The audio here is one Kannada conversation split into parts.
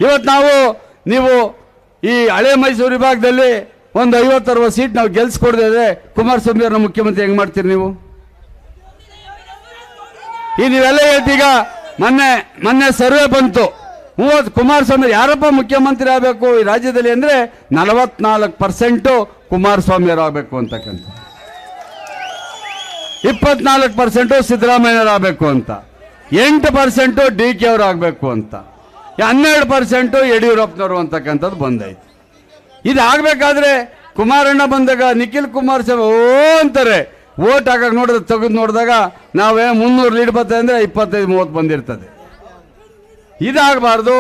ಇವತ್ತು ನೀವು ಈ ಹಳೆ ಮೈಸೂರು ವಿಭಾಗದಲ್ಲಿ ಒಂದು 50-60 ಸೀಟ್ ನಾವು ಗೆಲ್ಸ್ಕೊಡ್ದಿದ್ರೆ ಕುಮಾರಸ್ವಾಮಿ ಅವ್ರನ್ನ ಮುಖ್ಯಮಂತ್ರಿ ಹೆಂಗೆ ಮಾಡ್ತೀರಿ ನೀವು? ನೀವೆಲ್ಲ ಹೇಳ್ತೀಗ ಮೊನ್ನೆ ಸರ್ವೆ ಬಂತು, ಕುಮಾರಸ್ವಾಮಿ ಯಾರಪ್ಪ ಮುಖ್ಯಮಂತ್ರಿ ಆಗಬೇಕು ಈ ರಾಜ್ಯದಲ್ಲಿ ಅಂದರೆ 44% ಕುಮಾರಸ್ವಾಮಿ ಅವರು ಆಗಬೇಕು ಅಂತಕ್ಕಂಥ, 24% ಸಿದ್ದರಾಮಯ್ಯವರು ಆಗಬೇಕು ಅಂತ, 8% DK ಅವರು ಆಗಬೇಕು ಅಂತ, 12% ಯಡಿಯೂರಪ್ಪನವರು ಅಂತಕ್ಕಂಥದ್ದು ಬಂದಾಯ್ತು. ಇದಾಗಬೇಕಾದ್ರೆ ಕುಮಾರಣ್ಣ ಬಂದಾಗ ನಿಖಿಲ್ ಕುಮಾರಸ್ವಾಮಿ ಅಂತಾರೆ, ಓಟ್ ಹಾಕಕ್ಕೆ ತೆಗೆದು ನೋಡಿದಾಗ ನಾವೇ 300 ಲೀಡ್ ಬರ್ತದೆ ಅಂದರೆ 25-30 ಬಂದಿರ್ತದೆ. ಇದಾಗಬಾರ್ದು.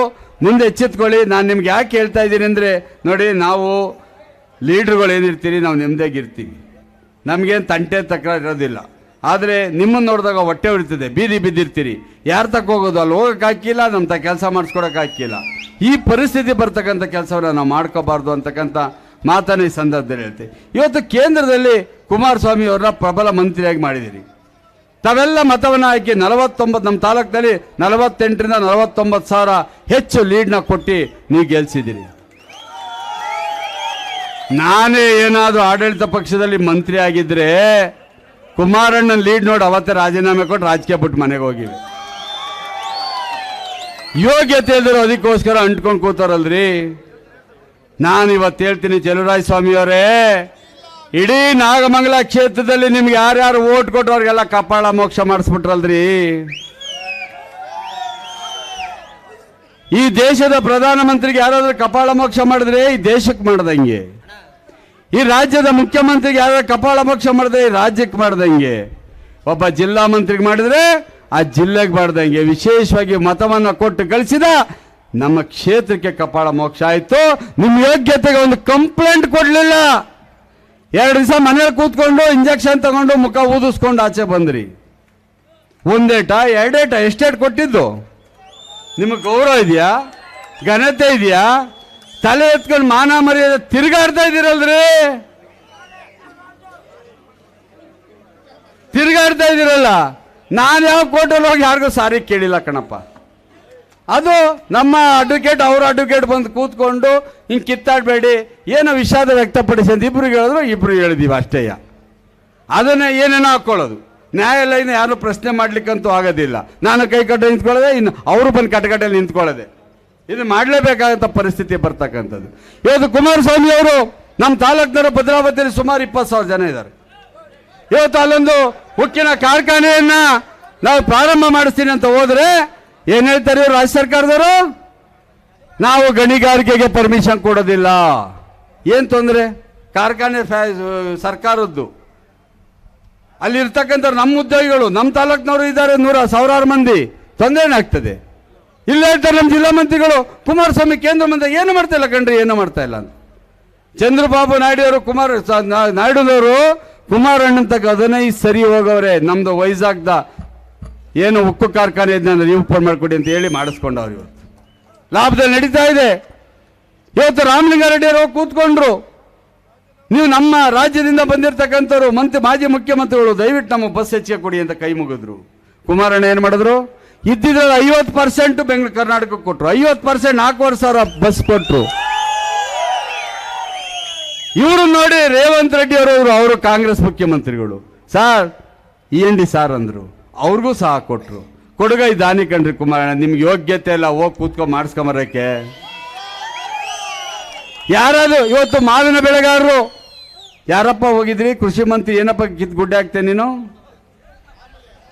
ಮುಂದೆ ಎಚ್ಚೆತ್ಕೊಳ್ಳಿ. ನಾನು ನಿಮ್ಗೆ ಯಾಕೆ ಹೇಳ್ತಾ ಇದ್ದೀನಿ ಅಂದರೆ, ನೋಡಿ, ನಾವು ಲೀಡ್ರುಗಳು ಏನಿರ್ತೀರಿ ನಾವು ನೆಮ್ಮದಿಯಾಗಿರ್ತೀವಿ, ನಮಗೇನು ತಂಟೆ ತಕರಾರು ಇರೋದಿಲ್ಲ. ಆದರೆ ನಿಮ್ಮನ್ನು ನೋಡಿದಾಗ ಹೊಟ್ಟೆ ಉಳಿತದೆ, ಬೀದಿ ಬಿದ್ದಿರ್ತೀರಿ, ಯಾರು ತಕ್ಕ ಹೋಗೋದು, ಅಲ್ಲಿ ಹೋಗೋಕೆ ಹಾಕಿಲ್ಲ, ನಮ್ಮ ಕೆಲಸ ಮಾಡಿಸ್ಕೊಡೋಕೆ ಹಾಕಿಲ್ಲ. ಈ ಪರಿಸ್ಥಿತಿ ಬರ್ತಕ್ಕಂಥ ಕೆಲಸವನ್ನು ನಾವು ಮಾಡ್ಕೋಬಾರ್ದು ಅಂತಕ್ಕಂಥ ಮಾತನ್ನು ಈ ಸಂದರ್ಭದಲ್ಲಿ ಹೇಳ್ತೀವಿ. ಇವತ್ತು ಕೇಂದ್ರದಲ್ಲಿ ಕುಮಾರಸ್ವಾಮಿ ಅವ್ರನ್ನ ಪ್ರಬಲ ಮಂತ್ರಿಯಾಗಿ ಮಾಡಿದ್ದೀರಿ. ತಾವೆಲ್ಲ ಮತವನ್ನು ಹಾಕಿ 49, ನಮ್ಮ ತಾಲೂಕಿನಲ್ಲಿ 48ರಿಂದ 49 ಸಾವಿರ ಹೆಚ್ಚು ಲೀಡ್ನ ಕೊಟ್ಟು ನೀವು ಗೆಲ್ಸಿದ್ದೀರಿ. ನಾನೇ ಏನಾದರೂ ಆಡಳಿತ ಪಕ್ಷದಲ್ಲಿ ಮಂತ್ರಿ ಆಗಿದ್ರೆ ಕುಮಾರಣ್ಣನ ಲೀಡ್ ನೋಡಿ ಅವತ್ತೇ ರಾಜೀನಾಮೆ ಕೊಟ್ಟು ರಾಜಕೀಯ ಬಿಟ್ಟು ಮನೆಗೆ ಹೋಗಿವೆ. ಯೋಗ್ಯತೆ ಇದ್ದರು ಅದಕ್ಕೋಸ್ಕರ ಅಂಟ್ಕೊಂಡು ಕೂತಾರಲ್ರಿ. ನಾನು ಇವತ್ತು ಹೇಳ್ತೀನಿ, ಚಲುವರಾಯ ಸ್ವಾಮಿ ಅವರೇ, ಇಡೀ ನಾಗಮಂಗಲ ಕ್ಷೇತ್ರದಲ್ಲಿ ನಿಮ್ಗೆ ಯಾರ್ಯಾರು ಓಟ್ ಕೊಟ್ಟರು ಅವ್ರಿಗೆಲ್ಲ ಕಪಾಳ ಮೋಕ್ಷ ಮಾಡಿಸ್ಬಿಟ್ರಲ್ರಿ. ಈ ದೇಶದ ಪ್ರಧಾನಮಂತ್ರಿಗೆ ಯಾರಾದ್ರೂ ಕಪಾಳ ಮೋಕ್ಷ ಮಾಡಿದ್ರೆ ಈ ದೇಶಕ್ಕೆ ಮಾಡ್ದಂಗೆ, ಈ ರಾಜ್ಯದ ಮುಖ್ಯಮಂತ್ರಿಗೆ ಯಾರು ಕಪಾಳ ಮೋಕ್ಷ ಮಾಡಿದ್ರೆ ಈ ರಾಜ್ಯಕ್ಕೆ ಮಾಡ್ದಂಗೆ, ಒಬ್ಬ ಜಿಲ್ಲಾ ಮಂತ್ರಿಗೆ ಮಾಡಿದ್ರೆ ಆ ಜಿಲ್ಲೆಗೆ ಮಾಡ್ದಂಗೆ, ವಿಶೇಷವಾಗಿ ಮತವನ್ನು ಕೊಟ್ಟು ಕಳಿಸಿದ ನಮ್ಮ ಕ್ಷೇತ್ರಕ್ಕೆ ಕಪಾಳ ಮೋಕ್ಷ ಆಯಿತು. ನಿಮ್ಮ ಯೋಗ್ಯತೆಗೆ ಒಂದು ಕಂಪ್ಲೇಂಟ್ ಕೊಡಲಿಲ್ಲ. 2 ದಿವಸ ಮನೇಲಿ ಕೂತ್ಕೊಂಡು ಇಂಜೆಕ್ಷನ್ ತಗೊಂಡು ಮುಖ ಊದಿಸ್ಕೊಂಡು ಆಚೆ ಬಂದ್ರಿ. 1 ಏಟ 2 ಏಟ ಎಷ್ಟೇಟ್ ಕೊಟ್ಟಿದ್ದು? ನಿಮಗೆ ಗೌರವ ಇದೆಯಾ? ಘನತೆ ಇದೆಯಾ? ತಲೆ ಎತ್ಕೊಂಡು ಮಾನ ಮರ್ಯಾದೆ ತಿರುಗಾಡ್ತಾ ಇದ್ದೀರಲ್ರಿ, ತಿರುಗಾಡ್ತಾ ಇದ್ದೀರಲ್ಲ. ನಾನು ಯಾವ ಕೋರ್ಟಲ್ಲಿ ಹೋಗಿ ಯಾರಿಗೂ ಸಾರಿ ಕೇಳಿಲ್ಲ ಕಣಪ್ಪ. ಅದು ನಮ್ಮ ಅಡ್ವೊಕೇಟ್, ಅವ್ರ ಅಡ್ವೊಕೇಟ್ ಬಂದು ಕೂತ್ಕೊಂಡು ಹಿಂಗೆ ಕಿತ್ತಾಡಬೇಡಿ, ಏನೋ ವಿಷಾದ ವ್ಯಕ್ತಪಡಿಸಿ ಅಂತ ಇಬ್ರಿಗೆ ಹೇಳಿದ್ರು, ಇಬ್ರು ಹೇಳಿದೀವಿ ಅಷ್ಟೇ. ಅದನ್ನೇ ಏನೇನೋ ಹಾಕ್ಕೊಳ್ಳೋದು. ನ್ಯಾಯಾಲಯನ ಯಾರು ಪ್ರಶ್ನೆ ಮಾಡ್ಲಿಕ್ಕಂತೂ ಆಗೋದಿಲ್ಲ. ನಾನು ಕೈ ಕಟ್ಟ ನಿಂತ್ಕೊಳ್ಳೋದೆ, ಇನ್ನು ಅವರು ಬಂದು ಕಟಕಟಲ್ಲಿ ನಿಂತ್ಕೊಳ್ಳೋದೆ. ಇದು ಮಾಡಲೇಬೇಕಾದಂಥ ಪರಿಸ್ಥಿತಿ ಬರ್ತಕ್ಕಂಥದ್ದು. ಇವತ್ತು ಕುಮಾರಸ್ವಾಮಿ ಅವರು ನಮ್ಮ ತಾಲೂಕಿನವರು ಭದ್ರಾವತಿಯಲ್ಲಿ ಸುಮಾರು 20,000 ಜನ ಇದ್ದಾರೆ. ಇವತ್ತು ಅಲ್ಲೊಂದು ಉಕ್ಕಿನ ಕಾರ್ಖಾನೆಯನ್ನ ನಾವು ಪ್ರಾರಂಭ ಮಾಡಿಸ್ತೀನಿ ಅಂತ ಹೋದ್ರೆ ಏನ್ ಹೇಳ್ತಾರೆ ಇವರು ರಾಜ್ಯ ಸರ್ಕಾರದವರು? ನಾವು ಗಣಿಗಾರಿಕೆಗೆ ಪರ್ಮಿಷನ್ ಕೊಡೋದಿಲ್ಲ. ಏನ್ ತೊಂದರೆ? ಕಾರ್ಖಾನೆ ಸರ್ಕಾರದ್ದು. ಅಲ್ಲಿ ಇರ್ತಕ್ಕಂಥವ್ರು ನಮ್ಮ ಉದ್ಯೋಗಿಗಳು, ನಮ್ಮ ತಾಲೂಕಿನವರು ಇದ್ದಾರೆ, 100,000 ಮಂದಿ. ತೊಂದರೆ ಏನಾಗ್ತದೆ? ಇಲ್ಲ ಹೇಳ್ತಾರೆ ನಮ್ಮ ಜಿಲ್ಲಾ ಮಂತ್ರಿಗಳು, ಕುಮಾರಸ್ವಾಮಿ ಕೇಂದ್ರ ಮಂತ್ರಿ ಏನು ಮಾಡ್ತಾ ಇಲ್ಲ ಕಣ್ರಿ, ಏನು ಮಾಡ್ತಾ ಇಲ್ಲ ಅಂತ. ಚಂದ್ರಬಾಬು ನಾಯ್ಡು ಅವರು ನಾಯ್ಡುದವರು ಕುಮಾರಣ್ಣನ ತಕ್ಕ ಅದನ್ನೇ ಸರಿ ಹೋಗವ್ರೆ. ನಮ್ದು ವೈಜಾಗ್ದ ಏನು ಉಕ್ಕು ಕಾರ್ಖಾನೆ ಇದನ್ನ ನೀವು ಓಪನ್ ಮಾಡಿಕೊಡಿ ಅಂತ ಹೇಳಿ ಮಾಡಿಸ್ಕೊಂಡವ್ರು. ಇವತ್ತು ಲಾಭದಲ್ಲಿ ನಡೀತಾ ಇದೆ. ಇವತ್ತು ರಾಮಲಿಂಗಾರೆಡ್ಡಿ ಅವರು ಕೂತ್ಕೊಂಡ್ರು, ನೀವು ನಮ್ಮ ರಾಜ್ಯದಿಂದ ಬಂದಿರತಕ್ಕಂಥವ್ರು ಮಾಜಿ ಮುಖ್ಯಮಂತ್ರಿಗಳು, ದಯವಿಟ್ಟು ನಮ್ಮ ಬಸ್ ಹೆಚ್ಚಿಗೆ ಕೊಡಿ ಅಂತ ಕೈ ಮುಗಿದ್ರು. ಕುಮಾರಣ್ಣ ಏನು ಮಾಡಿದ್ರು? ಇದ್ದಿದ್ರೆ 50% ಬೆಂಗಳೂರು ಕರ್ನಾಟಕಕ್ಕೆ ಕೊಟ್ಟರು, 50% 4,500 ಬಸ್ ಕೊಟ್ಟರು. ಇವರು ನೋಡಿ ರೇವಂತ್ ರೆಡ್ಡಿ ಅವರು ಕಾಂಗ್ರೆಸ್ ಮುಖ್ಯಮಂತ್ರಿಗಳು, ಸಾರ್ END ಸಾರ್ ಅಂದ್ರು, ಅವ್ರಿಗೂ ಸಹ ಕೊಟ್ಟರು. ಕೊಡುಗೈ ದಾನಿ ಕಣ್ರಿ ಕುಮಾರಣ್ಣ, ನಿಮ್ಗೆ ಯೋಗ್ಯತೆ ಇಲ್ಲ, ಹೋಗಿ ಕೂತ್ಕೊಂಡು ಮಾಡಿಸ್ಕೊಂಬರಕ್ಕೆ. ಯಾರಾದ್ರು ಇವತ್ತು ಮಾವಿನ ಬೆಳೆಗಾರರು ಯಾರಪ್ಪ ಹೋಗಿದ್ರಿ? ಕೃಷಿ ಮಂತ್ರಿ ಏನಪ್ಪ ಕಿತ್ ಗುಡ್ಡೆ ಹಾಕ್ತೇನೆ ನೀನು?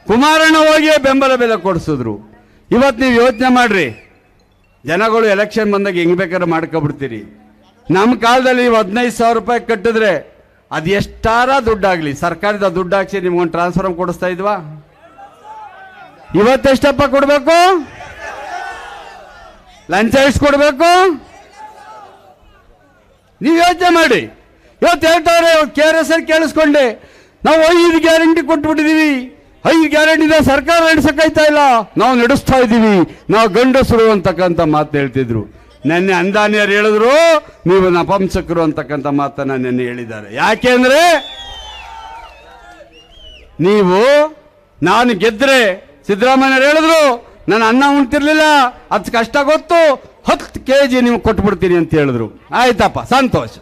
ಕುಮಾರಣ್ಣ ಹೋಗಿ ಬೆಂಬಲ ಬೆಲೆ ಕೊಡಿಸಿದ್ರು. ಇವತ್ತು ನೀವು ಯೋಚನೆ ಮಾಡ್ರಿ, ಜನಗಳು ಎಲೆಕ್ಷನ್ ಬಂದಾಗ ಹೆಂಗ್ ಬೇಕಾದ್ರೆ ಮಾಡ್ಕೊಬಿಡ್ತೀರಿ. ನಮ್ಮ ಕಾಲದಲ್ಲಿ 15,000 ರೂಪಾಯಿ ಕಟ್ಟಿದ್ರೆ ಅದು ಎಷ್ಟಾರ ದುಡ್ಡಾಗ್ಲಿ, ಸರ್ಕಾರದ ದುಡ್ಡು ಹಾಕಿ ನಿಮ್ಗೊಂದು ಟ್ರಾನ್ಸ್ಫರ್ ಕೊಡಿಸ್ತಾ ಇದ್ವಾ? ಇವತ್ತೆಷ್ಟಪ್ಪ ಕೊಡ್ಬೇಕು? ಲಂಚ ಎಷ್ಟು ಕೊಡ್ಬೇಕು? ನೀವು ಯೋಚನೆ ಮಾಡಿ. ಇವತ್ತು ಹೇಳ್ತಾರೆ KRS ಕೇಳಿಸ್ಕೊಂಡೆ, ನಾವು 5 ಗ್ಯಾರಂಟಿ ಕೊಟ್ಬಿಟ್ಟಿದೀವಿ, 5 ಗ್ಯಾರಂಟಿನ ಸರ್ಕಾರ ನಡೆಸಕ್ಕಾಯ್ತಾ ಇಲ್ಲ, ನಾವು ನಡೆಸ್ತಾ ಇದ್ದೀವಿ, ನಾವು ಗಂಡಸರು ಅಂತಕ್ಕಂಥ ಮಾತು ಹೇಳ್ತಿದ್ರು. ನೆನ್ನೆ ಅಂದಾನಿಯರು ಹೇಳಿದ್ರು ನೀವು ನಪಂಸಕರು ಅಂತಕ್ಕಂಥ ಮಾತನ್ನ ನೆನ್ನೆ ಹೇಳಿದ್ದಾರೆ. ಯಾಕೆಂದ್ರೆ ನೀವು ನಾನು ಗೆದ್ರೆ ಸಿದ್ದರಾಮಯ್ಯ ಹೇಳಿದ್ರು ನಾನು ಅನ್ನ ಉಣ್ತಿರ್ಲಿಲ್ಲ, ಅದು ಕಷ್ಟ ಗೊತ್ತು, 10 kg ನೀವು ಕೊಟ್ಬಿಡ್ತೀನಿ ಅಂತ ಹೇಳಿದ್ರು. ಆಯ್ತಪ್ಪ, ಸಂತೋಷ.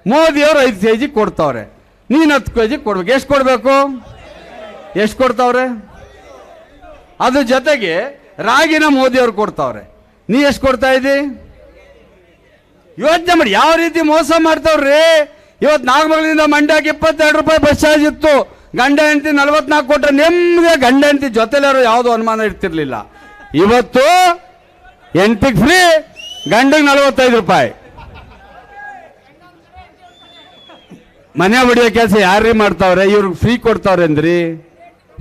ಮೋದಿಯವರು 5 kg ಕೊಡ್ತಾವ್ರೆ, ನೀನು 10 kg ಕೊಡ್ಬೇಕು. ಎಷ್ಟು ಕೊಡಬೇಕು? ಎಷ್ಟು ಕೊಡ್ತಾವ್ರೆ? ಅದ್ರ ಜೊತೆಗೆ ರಾಗಿನ ಮೋದಿಯವ್ರು ಕೊಡ್ತಾವ್ರೆ, ನೀ ಎಷ್ಟು ಕೊಡ್ತಾ ಇದ್ದಿ? ಯೋಚನೆ ಮಾಡಿ ಯಾವ ರೀತಿ ಮೋಸ ಮಾಡ್ತಾವ್ರಿ. ಇವತ್ತು ನಾಗಮಂಗಲದಿಂದ ಮಂಡ್ಯಕ್ಕೆ 22 ರೂಪಾಯಿ ಬಸ್ ಚಾರ್ಜ್ ಇತ್ತು. ಗಂಡ ಹೆಂಡತಿ 44 ಕೊಟ್ಟರೆ ನೆಮ್ಮದಿ ಗಂಡ ಹೆಂಡತಿ ಜೊತೆಲಾರು ಯಾವುದೋ ಅನುಮಾನ ಇರ್ತಿರ್ಲಿಲ್ಲ. ಇವತ್ತು ಹೆಂಡತಿಗೆ ಫ್ರೀ, ಗಂಡಗೆ 45 ರೂಪಾಯಿ. ಮನೆ ಹೊಡಿಯೋ ಕೆಲಸ ಯಾರೇ ಮಾಡ್ತಾವ್ರೆ? ಇವ್ರಿಗೆ ಫ್ರೀ ಕೊಡ್ತಾವ್ರೆ ಅಂದ್ರಿ?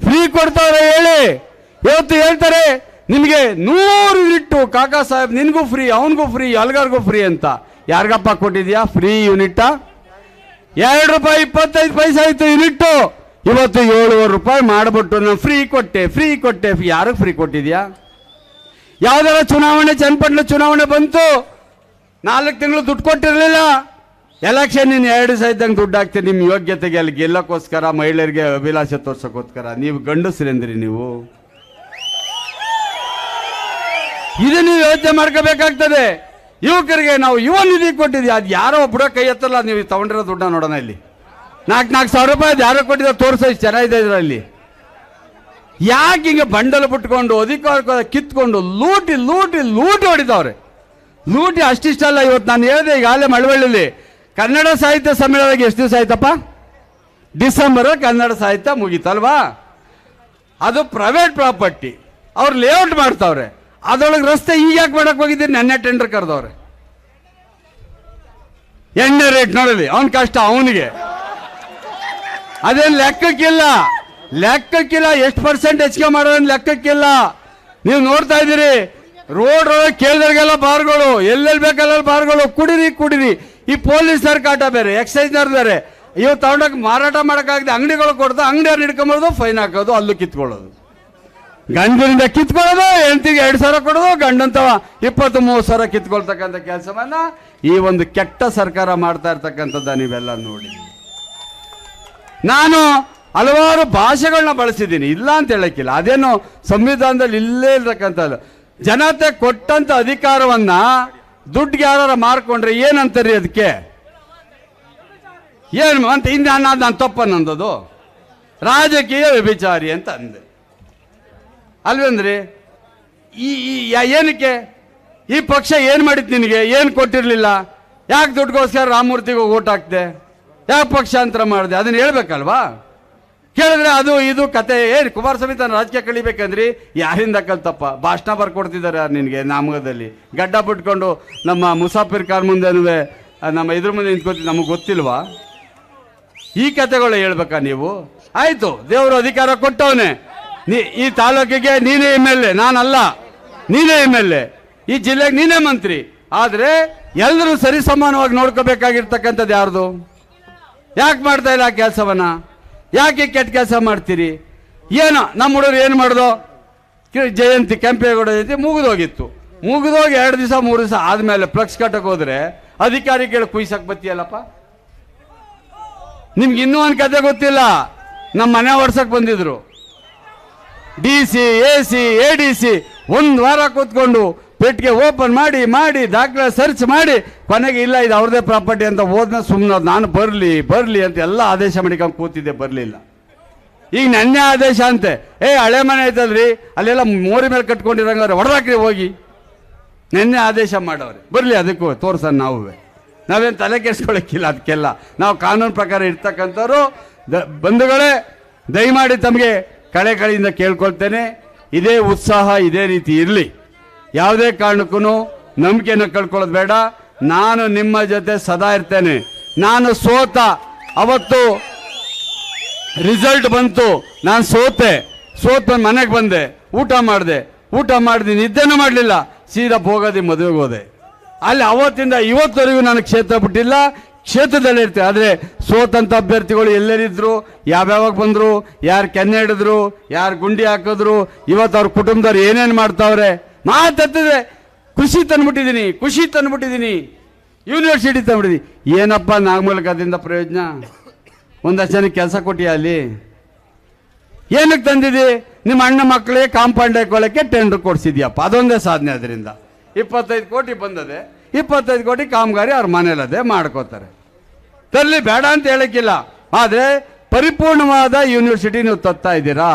ಫ್ರೀ ಕೊಡ್ತಾವ್ರೆ ಹೇಳಿ. ಇವತ್ತು ಹೇಳ್ತಾರೆ ನಿಮಗೆ 100 ಯೂನಿಟ್ ಕಾಕಾ ಸಾಹೇಬ್ ನಿನ್ಗೂ ಫ್ರೀ, ಅವನಿಗೂ ಫ್ರೀ, ಅಲ್ಗಾರ್ಗೂ ಫ್ರೀ ಅಂತ. ಯಾರಿಗಪ್ಪ ಕೊಟ್ಟಿದ್ಯಾ ಫ್ರೀ ಯೂನಿಟ್? 2 ರೂಪಾಯಿ 25 ಪೈಸೆ ಆಯ್ತು ಯೂನಿಟ್ಟು. ಇವತ್ತು 7 ರೂಪಾಯಿ ಮಾಡಿಬಿಟ್ಟು ನಾನು ಫ್ರೀ ಕೊಟ್ಟೆ. ಯಾರಿಗೆ ಫ್ರೀ ಕೊಟ್ಟಿದ್ಯಾ? ಯಾವ್ದಾರ ಚುನಾವಣೆ, ಚನ್ನಪಟ್ಟಣ ಚುನಾವಣೆ ಬಂತು, 4 ತಿಂಗಳು ದುಡ್ಡು ಕೊಟ್ಟಿರಲಿಲ್ಲ. ಎಲೆಕ್ಷನ್ ಇನ್ನು 2 ದಿವಸ ಇದ್ದಂಗೆ ದುಡ್ಡು ಹಾಕ್ತೀರಿ ನಿಮ್ಮ ಯೋಗ್ಯತೆಗೆ, ಅಲ್ಲಿ ಗೆಲ್ಲಕ್ಕೋಸ್ಕರ, ಮಹಿಳೆಯರಿಗೆ ಅಭಿಲಾಷೆ ತೋರ್ಸೋಕ್ಕೋಸ್ಕರ. ನೀವು ಗಂಡಸ್ರೇಂದ್ರಿ ನೀವು? ಇದು ನೀವು ಯೋಚನೆ ಮಾಡ್ಕೋಬೇಕಾಗ್ತದೆ. ಯುವಕರಿಗೆ ನಾವು ಯುವ ನಿಧಿ ಕೊಟ್ಟಿದ್ವಿ, ಅದು ಯಾರೋ ಒಬ್ಬರ ಕೈ ಎತ್ತಲ್ಲ. ನೀವು ತಗೊಂಡಿರೋ ದುಡ್ಡ ನೋಡೋಣ ಇಲ್ಲಿ. 4,000 ರೂಪಾಯಿ ಅದು ಯಾರೋ ಕೊಟ್ಟಿದ್ದ ತೋರಿಸೋ, ಇಷ್ಟು ಚೆನ್ನಾಗಿದೆ ಇದರಲ್ಲಿ. ಯಾಕೆ ಹಿಂಗೆ ಬಂಡಲ್ ಬಿಟ್ಕೊಂಡು ಅಧಿಕಾರ ಕಿತ್ಕೊಂಡು ಲೂಟಿ ಹೊಡಿತಾವ್ರೆ. ಲೂಟಿ ಅಷ್ಟಿಷ್ಟಲ್ಲ. ಇವತ್ತು ನಾನು ಹೇಳಿದೆ ಈಗಾಗಲೇ ಮಳವಳ್ಳಿಲಿ ಕನ್ನಡ ಸಾಹಿತ್ಯ ಸಮ್ಮೇಳನಕ್ಕೆ ಎಷ್ಟು ದಿವಸ ಆಯ್ತಪ್ಪ? ಡಿಸೆಂಬರ್ ಕನ್ನಡ ಸಾಹಿತ್ಯ ಮುಗೀತಲ್ವಾ? ಅದು ಪ್ರೈವೇಟ್ ಪ್ರಾಪರ್ಟಿ, ಅವ್ರು ಲೇಔಟ್ ಮಾಡ್ತಾವ್ರೆ. ಅದರೊಳಗೆ ರಸ್ತೆ ಈಗ ಯಾಕೆ ಮಾಡಕ್ ಹೋಗಿದ್ದೀರಿ? ನೆನ್ನೆ ಟೆಂಡರ್ ಕರೆದವ್ರೆ. ಎಣ್ಣೆ ರೇಟ್ ನೋಡಲಿ, ಅವನ ಕಷ್ಟ ಅವನಿಗೆ. ಅದೇನು ಲೆಕ್ಕಕ್ಕಿಲ್ಲ. ಎಷ್ಟು ಪರ್ಸೆಂಟ್ ಹೆಚ್ಚಿಗೆ ಮಾಡೋದನ್ನ ಲೆಕ್ಕಕ್ಕಿಲ್ಲ. ನೀವು ನೋಡ್ತಾ ಇದ್ದೀರಿ ರೋಡ್ ಕೇಳಿದವ್ರಿಗೆಲ್ಲ ಬಾರ್ಗಳು, ಎಲ್ಲೆಲ್ಲಿ ಬೇಕಲ್ಲ ಬಾರ್ಗಳು. ಕುಡಿರಿ. ಈ ಪೊಲೀಸರ ಕಾಟ ಬೇರೆ, ಎಕ್ಸೈಸ್ನವ್ರು ಬೇರೆ. ಇವು ತಗೊಂಡೋಗಿ ಮಾರಾಟ ಮಾಡೋಕ್ಕಾಗದೆ ಅಂಗಡಿಗಳು ಕೊಡ್ದು, ಅಂಗಡಿಯವ್ರು ಹಿಡ್ಕೊಂಬರೋದು, ಫೈನ್ ಹಾಕೋದು, ಅಲ್ಲೂ ಕಿತ್ಕೊಳ್ಳೋದು. ಗಂಡನಿಂದ ಕಿತ್ಕೊಳ್ಳೋದು, ಹೆಂಡತಿಗೆ 2,000 ಕೊಡೋದು, ಗಂಡಂತವ 20-30 ಕಿತ್ಕೊಳ್ತಕ್ಕಂಥ ಕೆಲಸವನ್ನ ಈ ಒಂದು ಕೆಟ್ಟ ಸರ್ಕಾರ ಮಾಡ್ತಾ ಇರ್ತಕ್ಕಂಥದ್ದು ನೀವೆಲ್ಲ ನೋಡಿ. ನಾನು ಹಲವಾರು ಭಾಷೆಗಳನ್ನ ಬಳಸಿದ್ದೀನಿ, ಇಲ್ಲ ಅಂತ ಹೇಳಕ್ಕಿಲ್ಲ. ಅದೇನು ಸಂವಿಧಾನದಲ್ಲಿ ಇಲ್ಲೇ ಇರ್ತಕ್ಕಂಥದ್ದು. ಜನತೆ ಕೊಟ್ಟಂತ ಅಧಿಕಾರವನ್ನ ದುಡ್ಡಿಗೆ ಯಾರು ಮಾರ್ಕೊಂಡ್ರೆ ಏನಂತಾರಿ? ಅದಕ್ಕೆ ಏನು ಅಂತ ಹಿಂದೆ ನಾನು ತಪ್ಪನ್ನಂದದು ರಾಜಕೀಯ ವ್ಯಭಿಚಾರಿ ಅಂತ ಅಂದೆ ಅಲ್ವೇಂದ್ರಿ? ಏನಕ್ಕೆ ಈ ಪಕ್ಷ ಏನು ಮಾಡಿತ್ತು ನಿನಗೆ? ಏನು ಕೊಟ್ಟಿರಲಿಲ್ಲ? ಯಾಕೆ ದುಡ್ಡುಗೋಸ್ಕರ ರಾಮಮೂರ್ತಿಗೆ ಓಟ್ ಹಾಕ್ದೆ? ಯಾಕೆ ಪಕ್ಷಾಂತರ ಮಾಡಿದೆ? ಅದನ್ನ ಹೇಳ್ಬೇಕಲ್ವಾ? ಕೇಳಿದ್ರೆ ಅದು ಇದು ಕತೆ. ಏನು ಕುಮಾರಸ್ವಾಮಿ ತನ್ನ ರಾಜಕೀಯ ಕಳಿಬೇಕಂದ್ರಿ? ಯಾರಿಂದ ಕಲ್ತಪ್ಪ? ಭಾಷಣ ಬರ್ಕೊಡ್ತಿದ್ದಾರೆ ನಿನಗೆ ನಾಮದಲ್ಲಿ. ಗಡ್ಡ ಬಿಟ್ಕೊಂಡು ನಮ್ಮ ಮುಸಾಫಿರ್ ಕಾರ್ ಮುಂದೆನೂ ನಮ್ಮ ಇದ್ರ ಮುಂದೆ ನಿಂತ್ಕೊತಿ, ನಮಗೆ ಗೊತ್ತಿಲ್ವಾ? ಈ ಕತೆಗಳು ಹೇಳ್ಬೇಕಾ ನೀವು? ಆಯ್ತು, ದೇವರು ಅಧಿಕಾರ ಕೊಟ್ಟವನೇ. ಈ ತಾಲೂಕಿಗೆ ನೀನೇ MLA, ನಾನಲ್ಲ. ನೀನೇ MLA, ಈ ಜಿಲ್ಲೆಗೆ ನೀನೇ ಮಂತ್ರಿ. ಆದರೆ ಎಲ್ಲರೂ ಸರಿ ಸಮಾನವಾಗಿ ನೋಡ್ಕೋಬೇಕಾಗಿರ್ತಕ್ಕಂಥದ್ದು ಯಾರ್ದು? ಯಾಕೆ ಮಾಡ್ತಾ ಇಲ್ಲ ಆ ಕೆಲಸವನ್ನ? ಯಾಕೆ ಕೆಟ್ಟ ಕೆಲಸ ಮಾಡ್ತೀರಿ? ಏನೋ ನಮ್ಮ ಹುಡುಗರು ಏನು ಮಾಡ್ದೋ? ಜಯಂತಿ, ಕೆಂಪೇಗೌಡ ಜಯಂತಿ ಮುಗಿದೋಗಿತ್ತು. ಮುಗಿದೋಗಿ 2 ದಿವಸ 3 ದಿವಸ ಆದಮೇಲೆ ಫ್ಲಕ್ಸ್ ಕಟ್ಟಕ್ಕೆ ಹೋದ್ರೆ ಅಧಿಕಾರಿಗಳು ಕುಯ್ಸಕ್ಕೆ ಬತ್ತೀಯಲ್ಲಪ್ಪ. ನಿಮ್ಗೆ ಇನ್ನೂ ಒಂದು ಕತೆ ಗೊತ್ತಿಲ್ಲ. ನಮ್ಮ ಮನೆ ಹೊಡ್ಸಕ್ಕೆ ಬಂದಿದ್ರು DC, AC, ADC. 1 ವಾರ ಕೂತ್ಕೊಂಡು ಪೆಟ್ಟಿಗೆ ಓಪನ್ ಮಾಡಿ ದಾಖಲೆ ಸರ್ಚ್ ಮಾಡಿ ಕೊನೆಗೆ ಇಲ್ಲ ಇದು ಅವ್ರದೇ ಪ್ರಾಪರ್ಟಿ ಅಂತ ಹೋದ್ಮೇಲೆ ಸುಮ್ಮನೆ ನಾನು ಬರಲಿ ಅಂತ ಎಲ್ಲ ಆದೇಶ ಮಾಡಿಕೊಂಡು ಕೂತಿದ್ದೆ, ಬರಲಿಲ್ಲ. ಈಗ ನೆನ್ನೆ ಆದೇಶ ಅಂತೆ. ಹಳೆ ಮನೆ ಐತಲ್ರಿ, ಅಲ್ಲೆಲ್ಲ ಮೋರಿ ಮೇಲೆ ಕಟ್ಕೊಂಡಿರಂಗಾರೆ ಹೊಡೆದಾಕ್ರಿ ಹೋಗಿ. ನೆನ್ನೆ ಆದೇಶ ಮಾಡವ್ರೆ, ಬರಲಿ ಅದಕ್ಕೂ ತೋರ್ಸೋಣ. ನಾವೇನು ತಲೆ ಕೆಡಿಸ್ಕೊಳ್ಳೋಕ್ಕಿಲ್ಲ ಅದಕ್ಕೆಲ್ಲ. ನಾವು ಕಾನೂನು ಪ್ರಕಾರ ಇರ್ತಕ್ಕಂಥವ್ರು. ಬಂಧುಗಳೇ, ದಯಮಾಡಿ ತಮಗೆ ಕಳೆಯಿಂದ ಕೇಳ್ಕೊಳ್ತೇನೆ, ಇದೇ ಉತ್ಸಾಹ ಇದೇ ರೀತಿ ಇರಲಿ. ಯಾವುದೇ ಕಾರಣಕ್ಕೂ ನಂಬಿಕೆಯನ್ನು ಕಳ್ಕೊಳ್ಳೋದು ಬೇಡ. ನಾನು ನಿಮ್ಮ ಜೊತೆ ಸದಾ ಇರ್ತೇನೆ. ನಾನು ಸೋತ ಅವತ್ತು ರಿಸಲ್ಟ್ ಬಂತು, ನಾನು ಸೋತ ಮನೆಗೆ ಬಂದೆ, ಊಟ ಮಾಡಿದೆ, ನಿದ್ದೆನೂ ಮಾಡಲಿಲ್ಲ. ಸೀದಾ ಭೋಗದಿ ಮದುವೆಗೆ ಹೋದೆ. ಅಲ್ಲಿ ಅವತ್ತಿಂದ ಇವತ್ತವರೆಗೂ ನಾನು ಕ್ಷೇತ್ರ ಬಿಟ್ಟಿಲ್ಲ, ಕ್ಷೇತ್ರದಲ್ಲೇ ಇರ್ತೇವೆ. ಆದರೆ ಸೋತಂಥ ಅಭ್ಯರ್ಥಿಗಳು ಎಲ್ಲರಿದ್ರು, ಯಾವ್ಯಾವಾಗ ಬಂದರು, ಯಾರು ಕೆನ್ನೆ ಹಿಡಿದ್ರು, ಯಾರು ಗುಂಡಿ ಹಾಕಿದ್ರು, ಇವತ್ತು ಅವ್ರ ಕುಟುಂಬದವ್ರು ಏನೇನು ಮಾಡ್ತಾವ್ರೆ ಮಾತಾಡ್ತಿದ್ರೆ. ಖುಷಿ ತಂದುಬಿಟ್ಟಿದ್ದೀನಿ, ಯೂನಿವರ್ಸಿಟಿ ತಂದುಬಿಟ್ಟಿದ್ದೀನಿ. ಏನಪ್ಪ ನಾಗಮೂಲಕದಿಂದ ಪ್ರಯೋಜನ? ಒಂದಷ್ಟು ಜನಕ್ಕೆ ಕೆಲಸ ಕೊಟ್ಟಿಯಾ? ಅಲ್ಲಿ ಏನಕ್ಕೆ ತಂದಿದ್ದಿ? ನಿಮ್ಮ ಅಣ್ಣ ಮಕ್ಕಳಿಗೆ ಕಾಂಪೌಂಡ್ ಹಾಕೊಳ್ಳೋಕ್ಕೆ ಟೆಂಡರ್ ಕೊಡಿಸಿದ್ಯಪ್ಪ, ಅದೊಂದೇ ಸಾಧನೆ. ಅದರಿಂದ 25 ಕೋಟಿ ಬಂದದೆ, 25 ಕೋಟಿ ಕಾಮಗಾರಿ ಅವ್ರ ಮನೇಲದೆ ಮಾಡ್ಕೋತಾರೆ. ತರಲಿ ಬೇಡ ಅಂತ ಹೇಳಕ್ಕಿಲ್ಲ, ಆದರೆ ಪರಿಪೂರ್ಣವಾದ ಯೂನಿವರ್ಸಿಟಿ ನೀವು ತರ್ತಾ ಇದ್ದೀರಾ.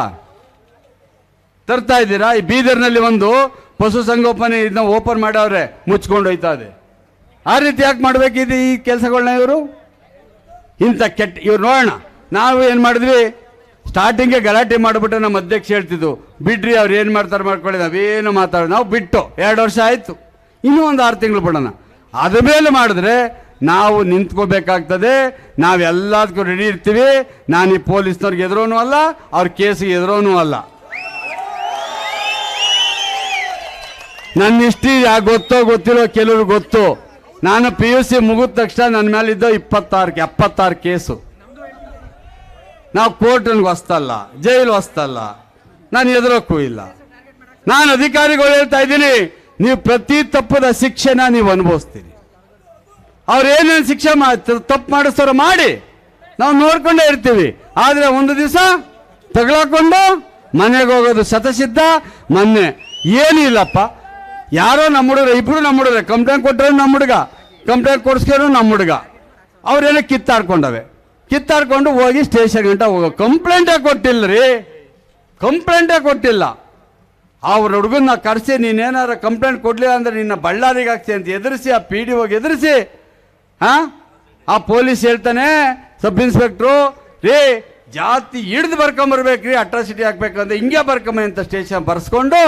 ಈ ಬೀದರ್ನಲ್ಲಿ ಒಂದು ಪಶುಸಂಗೋಪನೆ ಇದನ್ನ ಓಪನ್ ಮಾಡವ್ರೆ, ಮುಚ್ಕೊಂಡು ಹೋಯ್ತಾ ಇದೆ. ಆ ರೀತಿ ಯಾಕೆ ಮಾಡಬೇಕಿದೆ ಈ ಕೆಲಸಗಳನ್ನ ಇವರು? ಇಂಥ ಕೆಟ್ಟ ಇವ್ರು ನೋಡೋಣ. ನಾವು ಏನು ಮಾಡಿದ್ವಿ, ಸ್ಟಾರ್ಟಿಂಗ್ಗೆ ಗಲಾಟೆ ಮಾಡಿಬಿಟ್ಟು ನಮ್ಮ ಅಧ್ಯಕ್ಷ ಹೇಳ್ತಿದ್ದು, ಬಿಡ್ರಿ ಅವ್ರು ಏನು ಮಾಡ್ತಾರೆ ಮಾಡ್ಕೊಳ್ಳಿ, ನಾವೇನು ಮಾತಾಡೋದು. ನಾವು ಬಿಟ್ಟು 2 ವರ್ಷ ಆಯಿತು, ಇನ್ನೂ ಒಂದು 6 ತಿಂಗಳು ಬಿಡೋಣ. ಅದ ಮೇಲೆ ಮಾಡಿದ್ರೆ ನಾವು ನಿಂತ್ಕೋಬೇಕಾಗ್ತದೆ. ನಾವೆಲ್ಲದಕ್ಕೂ ರೆಡಿ ಇರ್ತೀವಿ. ನಾನು ಈ ಪೊಲೀಸ್ನವ್ರಿಗೆ ಎದುರೋನು ಅಲ್ಲ, ಅವ್ರ ಕೇಸಿಗೆ ಎದುರೋನು ಅಲ್ಲ. ನನ್ನ ಹಿಸ್ಟ್ರಿ ಯಾಕೆ ಗೊತ್ತೋ ಗೊತ್ತಿರೋ ಕೆಲವ್ರಿಗೆ ಗೊತ್ತು. ನಾನು PUC ಮುಗಿದ ತಕ್ಷಣ ನನ್ನ ಮೇಲಿದ್ದ 76 ಕೇಸು. ನಾವು ಕೋರ್ಟ್ಗೆ ಹೊಸ್ತಲ್ಲ, ಜೈಲು ಹೊಸ್ತಲ್ಲ, ನಾನು ಎದುರೋಕ್ಕೂ ಇಲ್ಲ. ನಾನು ಅಧಿಕಾರಿಗಳು ಹೇಳ್ತಾ ಇದ್ದೀನಿ, ನೀವು ಪ್ರತಿ ತಪ್ಪದ ಶಿಕ್ಷೆನ ನೀವು ಅನುಭವಿಸ್ತೀರಿ. ಅವ್ರು ಏನೇನು ಶಿಕ್ಷೆ ತಪ್ಪು ಮಾಡಿಸ್ತಾರೋ ಮಾಡಿ, ನಾವು ನೋಡ್ಕೊಂಡೇ ಇರ್ತೀವಿ. ಆದರೆ ಒಂದು ದಿವಸ ತಗೊಳಕೊಂಡು ಮನೆಗೆ ಹೋಗೋದು ಶತಸಿದ್ಧ. ಮೊನ್ನೆ ಏನೂ ಇಲ್ಲಪ್ಪ, ಯಾರೋ ನಮ್ಮ ಹುಡುಗರು, ಇಬ್ರು ನಮ್ಮ ಹುಡುಗರೆ, ಕಂಪ್ಲೇಂಟ್ ಕೊಟ್ಟರು ನಮ್ಮ ಹುಡುಗ, ಕಂಪ್ಲೇಂಟ್ ಕೊಡಿಸ್ಕೊಂಡು ನಮ್ಮ ಹುಡುಗ, ಅವ್ರೇನೋ ಕಿತ್ತಾಡ್ಕೊಂಡು ಹೋಗಿ ಸ್ಟೇಷನ್ ಗಂಟ ಹೋಗೋ. ಕಂಪ್ಲೇಂಟೇ ಕೊಟ್ಟಿಲ್ಲ. ಅವ್ರ ಹುಡುಗನ್ನ ಕರೆಸಿ, ನೀನೇನಾರ ಕಂಪ್ಲೇಂಟ್ ಕೊಡಲಿಲ್ಲ ಅಂದರೆ ನಿನ್ನ ಬಳ್ಳಾರಿಗೆ ಹಾಕ್ಸಿ ಅಂತ ಎದುರಿಸಿ, ಆ PDO ಎದುರಿಸಿ, ಆ ಪೊಲೀಸ್ ಹೇಳ್ತಾನೆ, ಸಬ್ ಇನ್ಸ್ಪೆಕ್ಟ್ರು, ರೇ ಜಾತಿ ಹಿಡ್ದು ಬರ್ಕೊಂಬರ್ಬೇಕ್ರಿ, ಅಟ್ರಾಸಿಟಿ ಹಾಕ್ಬೇಕಂದ್ರೆ ಹಿಂಗೆ ಬರ್ಕೊಂಬ ಅಂತ ಸ್ಟೇಷನ್ ಬರ್ಸ್ಕೊಂಡು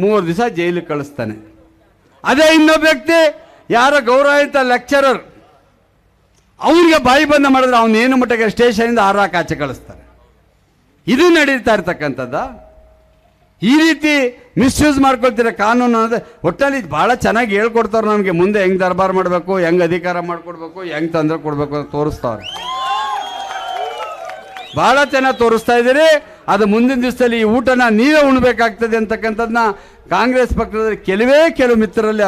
3 ದಿವಸ ಜೈಲಿಗೆ ಕಳಿಸ್ತಾನೆ. ಅದೇ ಇನ್ನೊಬ್ಬ ವ್ಯಕ್ತಿ, ಯಾರೋ ಗೌರವಿತ ಲೆಕ್ಚರರ್, ಅವನಿಗೆ ಬಾಯಿ ಬಂದ ಮಾಡಿದ್ರೆ ಅವನೇನು ಮಟ್ಟಿಗೆ ಸ್ಟೇಷನಿಂದ ಆಚೆ ಕಳಿಸ್ತಾರೆ. ಇದು ನಡೀತಾ ಇರ್ತಕ್ಕಂಥದ್ದು. ಈ ರೀತಿ ಮಿಸ್ಯೂಸ್ ಮಾಡ್ಕೊಳ್ತೀರ ಕಾನೂನು ಅನ್ನೋದು. ಒಟ್ಟಲ್ಲಿ ಭಾಳ ಚೆನ್ನಾಗಿ ಹೇಳ್ಕೊಡ್ತಾರೆ ನಮಗೆ, ಮುಂದೆ ಹೆಂಗೆ ದರ್ಬಾರ್ ಮಾಡಬೇಕು, ಹೆಂಗೆ ಅಧಿಕಾರ ಮಾಡಿಕೊಡ್ಬೇಕು, ಹೆಂಗೆ ತೊಂದರೆ ಕೊಡಬೇಕು ಅಂತ ತೋರಿಸ್ತಾವ್ರೆ. ಭಾಳ ಚೆನ್ನಾಗಿ ತೋರಿಸ್ತಾ ಇದ್ದೀರಿ. ಅದು ಮುಂದಿನ ದಿವಸದಲ್ಲಿ ಈ ಊಟನ ನೀವೇ ಉಣ್ಬೇಕಾಗ್ತದೆ ಅಂತಕ್ಕಂಥದ್ದನ್ನ ಕಾಂಗ್ರೆಸ್ ಪಕ್ಷದಲ್ಲಿ ಕೆಲವು ಮಿತ್ರರಲ್ಲಿ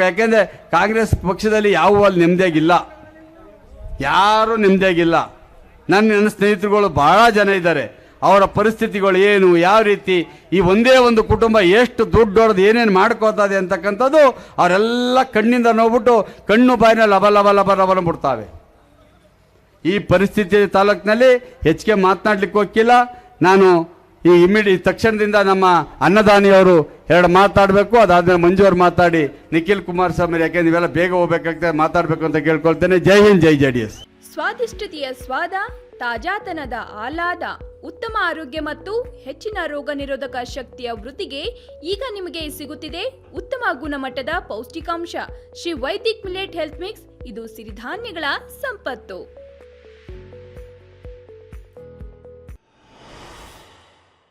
ಯಾಕೆಂದರೆ ಕಾಂಗ್ರೆಸ್ ಪಕ್ಷದಲ್ಲಿ ಯಾವ ಅಲ್ಲಿ ನೆಮ್ಮದಿಯಾಗಿಲ್ಲ, ಯಾರೂ ನೆಮ್ಮದಿಯಾಗಿಲ್ಲ. ನನ್ನ ಸ್ನೇಹಿತರುಗಳು ಭಾಳ ಜನ ಇದ್ದಾರೆ. ಅವರ ಪರಿಸ್ಥಿತಿಗಳು ಏನು, ಯಾವ ರೀತಿ, ಈ ಒಂದೇ ಒಂದು ಕುಟುಂಬ ಎಷ್ಟು ದುಡ್ಡು ಹೊಡೆದು ಏನೇನು ಮಾಡ್ಕೋತದೆ ಅಂತಕ್ಕಂಥದ್ದು ಅವರೆಲ್ಲ ಕಣ್ಣಿಂದ ನೋಡ್ಬಿಟ್ಟು ಕಣ್ಣು ಬಾಯಿನ ಲಬ ಬಿಡ್ತಾವೆ. ಈ ಪರಿಸ್ಥಿತಿ ತಾಲೂಕಿನಲ್ಲಿ ಹೆಚ್ಚಿಗೆ ಮಾತನಾಡ್ಲಿಕ್ಕೆ ಹೋಗಿಲ್ಲ. ನಾನು ಈ ತಕ್ಷಣದಿಂದ ನಮ್ಮ ಅನ್ನದಾನಿಯವರು 2 ಮಾತಾಡಬೇಕು. ಅದಾದ್ಮೇಲೆ ಮಂಜು ಅವರು ಮಾತಾಡಿ, ನಿಖಿಲ್ ಕುಮಾರಸ್ವಾಮಿ, ಯಾಕೆಂದ್ರೆ ನೀವೆಲ್ಲ ಬೇಗ ಹೋಗ್ಬೇಕಾಗ್ತದೆ, ಮಾತಾಡಬೇಕು ಅಂತ ಕೇಳ್ಕೊಳ್ತೇನೆ. ಜೈ ಹಿಂದ್, ಜೈ JDS. ಸ್ವಾದಿಷ್ಟತೆಯ ಸ್ವಾದ, ತಾಜಾತನದ ಆಹ್ಲಾದ, ಉತ್ತಮ ಆರೋಗ್ಯ ಮತ್ತು ಹೆಚ್ಚಿನ ರೋಗ ನಿರೋಧಕ ಶಕ್ತಿಯ ವೃದ್ಧಿಗೆ ಈಗ ನಿಮಗೆ ಸಿಗುತ್ತಿದೆ ಉತ್ತಮ ಗುಣಮಟ್ಟದ ಪೌಷ್ಟಿಕಾಂಶ. Shri Vaidik millet health mix, ಇದು ಸಿರಿಧಾನ್ಯಗಳ ಸಂಪತ್ತು.